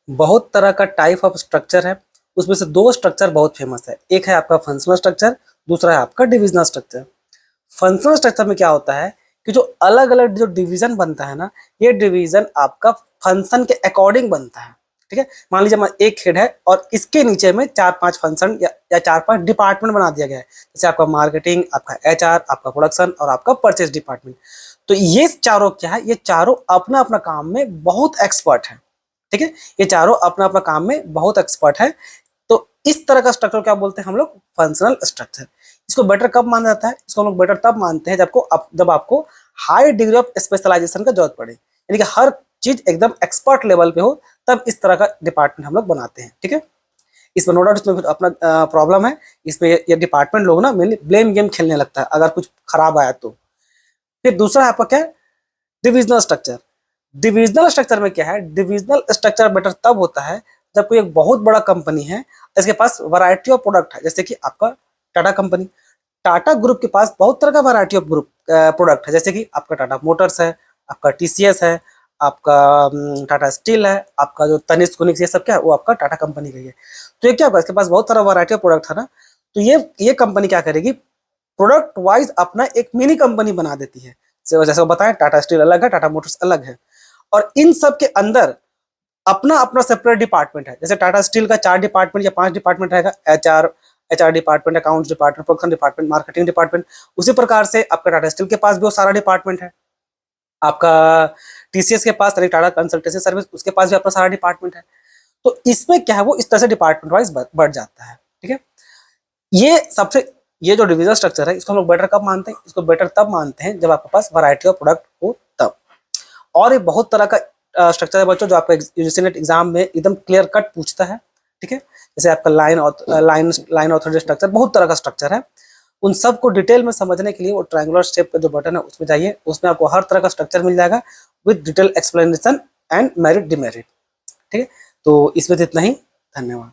बहुत तरह का टाइप ऑफ स्ट्रक्चर है, उसमें से दो स्ट्रक्चर बहुत फेमस है। एक है आपका फंक्शनल स्ट्रक्चर, दूसरा है आपका डिविजनल स्ट्रक्चर। फंक्शनल स्ट्रक्चर में क्या होता है कि जो अलग अलग जो डिवीजन बनता है ना, ये डिवीजन आपका फंक्शन के अकॉर्डिंग बनता है। ठीक है, मान लीजिए एक हेड है और इसके नीचे में 4-5 फंक्शन या 4-5 डिपार्टमेंट बना दिया गया है, जैसे आपका मार्केटिंग, आपका एचआर, आपका प्रोडक्शन और आपका परचेज डिपार्टमेंट। तो ये चारों क्या है, ये चारों अपना अपना काम में बहुत एक्सपर्ट है। ठीक है, ये चारों अपना अपना काम में बहुत एक्सपर्ट है। तो इस तरह का स्ट्रक्चर क्या बोलते हैं हम लोग, फंक्शनल स्ट्रक्चर। इसको बेटर कब माना जाता है, इसको हम लोग बेटर तब मानते हैं जब आपको हाई डिग्री ऑफ स्पेशलाइजेशन का जरूरत पड़े, यानी कि हर चीज एकदम एक्सपर्ट लेवल पे हो, तब इस तरह का डिपार्टमेंट हम लोग बनाते हैं। ठीक है, इसमें नो डाउट इसमें अपना प्रॉब्लम है। इसमें ये डिपार्टमेंट लोग ना मेनली ब्लेम गेम खेलने लगता है अगर कुछ खराब आया तो। फिर दूसरा है आपका क्या है, डिविजनल स्ट्रक्चर। डिविजनल स्ट्रक्चर में क्या है, डिविजनल स्ट्रक्चर बेटर तब होता है जब कोई एक बहुत बड़ा कंपनी है, इसके पास वैरायटी ऑफ प्रोडक्ट है। जैसे कि आपका टाटा कंपनी, टाटा ग्रुप के पास बहुत तरह का वैरायटी ऑफ ग्रुप प्रोडक्ट है। जैसे कि आपका टाटा मोटर्स है, आपका टीसीएस है, आपका टाटा स्टील है, आपका जो तनिष्क कुनिक्स, ये सब क्या है, वो आपका टाटा कंपनी का ही है। तो ये क्या होगा, इसके पास बहुत सारा वैरायटी ऑफ प्रोडक्ट है ना, तो ये कंपनी क्या करेगी, प्रोडक्ट वाइज अपना एक मिनी कंपनी बना देती है। जैसे वो बताएं, टाटा स्टील अलग है, टाटा मोटर्स अलग है, और इन सब के अंदर अपना अपना सेपरेट डिपार्टमेंट है। जैसे टाटा स्टील का 4 डिपार्टमेंट या 5 डिपार्टमेंट रहेगा, HR department, accounts department, production department, marketing department. उसी प्रकार से आपका टाटा स्टील के पास भी वो सारा डिपार्टमेंट है। आपका टीसीएस के पास, टाटा कंसल्टेंसी सर्विस, उसके पास भी अपना सारा डिपार्टमेंट है। तो इसमें क्या है, वो इस तरह से डिपार्टमेंट वाइज बढ़ जाता है। ठीक है, ये जो डिविजन स्ट्रक्चर है, इसको हम लोग बेटर कब मानते हैं, इसको बेटर तब मानते हैं जब आपके पास वैरायटी ऑफ प्रोडक्ट हो तब। और ये बहुत तरह का स्ट्रक्चर है बच्चों, जो आपका यूजीसी नेट एग्जाम में एकदम क्लियर कट पूछता है। ठीक है, जैसे आपका लाइन ऑथोरिटी स्ट्रक्चर, बहुत तरह का स्ट्रक्चर है। उन सब को डिटेल में समझने के लिए वो ट्रायंगुलर शेप का जो बटन है उसमें जाइए, उसमें आपको हर तरह का स्ट्रक्चर मिल जाएगा with detail explanation and merit demerit. ठीक है, तो इसमें इतना ही। धन्यवाद।